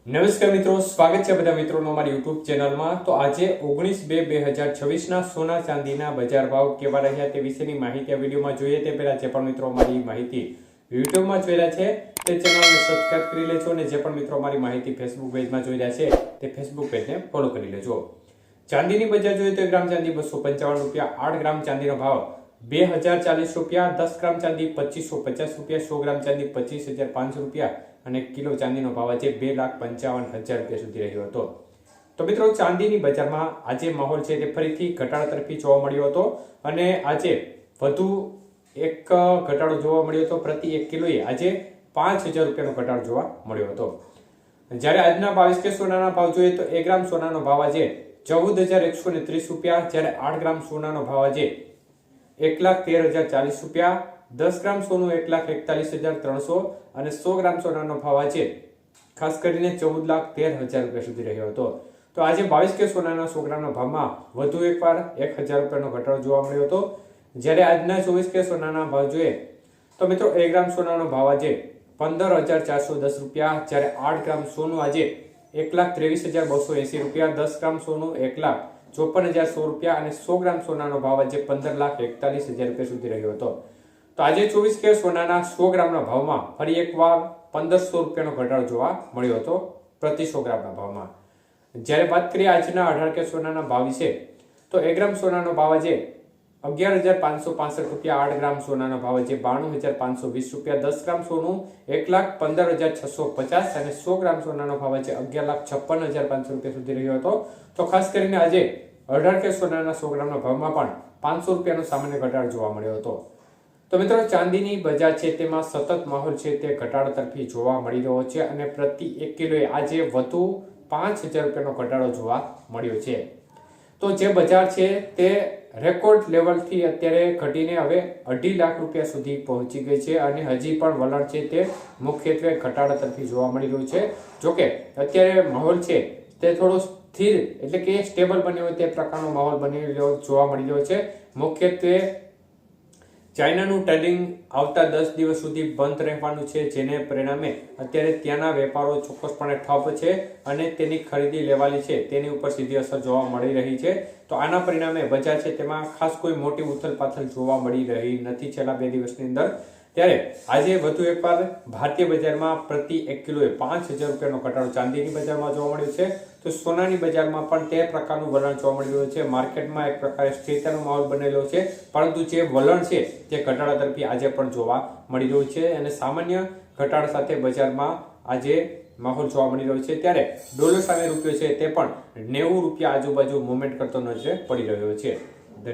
નમસ્કાર મિત્રો, સ્વાગત છે બધા મિત્રોનો અમારી યુટ્યુબ ચેનલમાં। તો આજે 19/2/2026 સોના ચાંદીના બજાર ભાવ કેવા રહ્યા તે વિશેની માહિતી આ વિડીયોમાં જોઈએ તે પહેલા જે પણ મિત્રો અમારી માહિતી યુટ્યુબમાં જોઈ રહ્યા છે તે ચેનલને સબસ્ક્રાઇબ કરી લેજો અને જે પણ મિત્રો અમારી માહિતી ફેસબુક પેજમાં જોઈ રહ્યા છે તે ફેસબુક પેજને ફોલો કરી લેજો। ચાંદીની બજાર જોઈએ તો 1 ગ્રામ ચાંદી 255 રૂપિયા, 8 ગ્રામ ચાંદીનો ભાવ 2040 રૂપિયા, 10 ગ્રામ ચાંદી 2550 રૂપિયા, 100 ગ્રામ ચાંદી 25500 રૂપિયા અને કિલો ચાંદીનો ભાવ આજે 2,55,000 રૂપિયા સુધી રહ્યો હતો। તો મિત્રો ચાંદીની બજારમાં આજે માહોલ છે તે ફરીથી ઘટાડા તરફી જોવા મળ્યો હતો અને આજે વધુ એક ઘટાડો જોવા મળ્યો હતો। પ્રતિ 1 કિલોએ આજે 5,000 રૂપિયાનો ઘટાડો જોવા મળ્યો હતો। જ્યારે આજના 22 કે સોનાના ભાવ જોઈએ તો 1 ગ્રામ સોનાનો ભાવ આજે 14,130 રૂપિયા, જ્યારે 8 ગ્રામ સોનાનો ભાવ આજે 1,13,040 રૂપિયા, 10 ગ્રામ સોનું 1,41,300 અને 100 ગ્રામ સોનાનો ભાવ આજે ખાસ કરીને 14,13,000 રૂપિયા સુધી રહ્યો હતો। તો આજે 22 કે સોનાના 100 ગ્રામના ભાવમાં વધુ એકવાર 1,000 રૂપિયાનો ઘટાડો જોવા મળ્યો હતો। જ્યારે આજના 24 કે સોનાના ભાવ જોઈએ તો મિત્રો 1 ગ્રામ સોનાનો ભાવ આજે 15,410 રૂપિયા, જ્યારે 8 ગ્રામ સોનું આજે 1,23,280 રૂપિયા, 10 ગ્રામ સોનું 1,54,100 રૂપિયા અને 100 ગ્રામ સોનાનો ભાવ આજે 15,41,000 રૂપિયા સુધી રહ્યો હતો। તો આજે 24 કે સોનાના 100 ગ્રામના ભાવમાં ફરી એકવાર 1,500 રૂપિયાનો ઘટાડો જોવા મળ્યો હતો પ્રતિ 100 ગ્રામના ભાવમાં। જ્યારે વાત કરીએ આજના 18 કે સોનાના ભાવ વિશે તો 1 ગ્રામ સોનાનો ભાવ આજે 11,565 રૂપિયા, 8 ગ્રામ સોનાનો ભાવ આજે 92,520 રૂપિયા, 10 ગ્રામ સોનું 1,15,650 અને 100 ગ્રામ સોનાનો ભાવ આજે 11,56,500 રૂપિયા સુધી રહ્યો હતો। તો ખાસ કરીને આજે 18 કે સોનાના 100 ગ્રામના ભાવમાં પણ 500 રૂપિયાનો સામાન્ય ઘટાડો જોવા મળ્યો હતો। તો મિત્રો ચાંદીની બજાર છે તેમાં સતત માહોલ છે તે ઘટાડો તરફી જોવા મળી રહ્યો છે અને પ્રતિ 1 કિલોએ આજે વધુ 5,000 રૂપિયાનો ઘટાડો જોવા મળ્યો છે। તો જે બજાર છે તે રેકોર્ડ લેવલથી અત્યારે ઘટીને હવે 2.5 લાખ રૂપિયા સુધી પહોંચી ગઈ છે અને હજી પણ વલણ છે તે મુખ્યત્વે ઘટાડા તરફી જોવા મળી રહ્યું છે। જોકે અત્યારે માહોલ છે તે થોડો સ્થિર એટલે કે સ્ટેબલ બન્યો હોય તે પ્રકારનો માહોલ બની રહ્યો જોવા મળી રહ્યો છે। મુખ્યત્વે ચાઇનાનું ટ્રેડિંગ આવતા 10 દિવસ સુધી બંધ રહેવાનું છે, જેને પરિણામે અત્યારે ત્યાંના વેપારો ચોક્કસપણે ઠપ છે અને તેની ખરીદી લેવાલી છે તેની ઉપર સીધી અસર જોવા મળી રહી છે। તો આના પરિણામે બજાર છે તેમાં ખાસ કોઈ મોટી ઉથલપાથલ જોવા મળી રહી નથી છેલ્લા 2 દિવસની અંદર। ત્યારે આજે વધુ એકવાર ભારતીય બજારમાં પ્રતિ 1 કિલોએ 5,000 રૂપિયાનો ઘટાડો ચાંદીની બજારમાં જોવા મળ્યો છે। તો સોનાની બજારમાં પણ તે પ્રકારનું વલણ જોવા મળી રહ્યું છે। માર્કેટમાં એક પ્રકારે સ્થિરતાનો માહોલ બનેલો છે, પરંતુ જે વલણ છે તે ઘટાડા તરફી આજે પણ જોવા મળી રહ્યું છે અને સામાન્ય ઘટાડા સાથે બજારમાં આજે માહોલ જોવા મળી રહ્યો છે। ત્યારે ડોલર સામે રૂપિયો છે તે પણ 90 રૂપિયા આજુબાજુ મુવમેન્ટ કરતો નજરે પડી રહ્યો છે।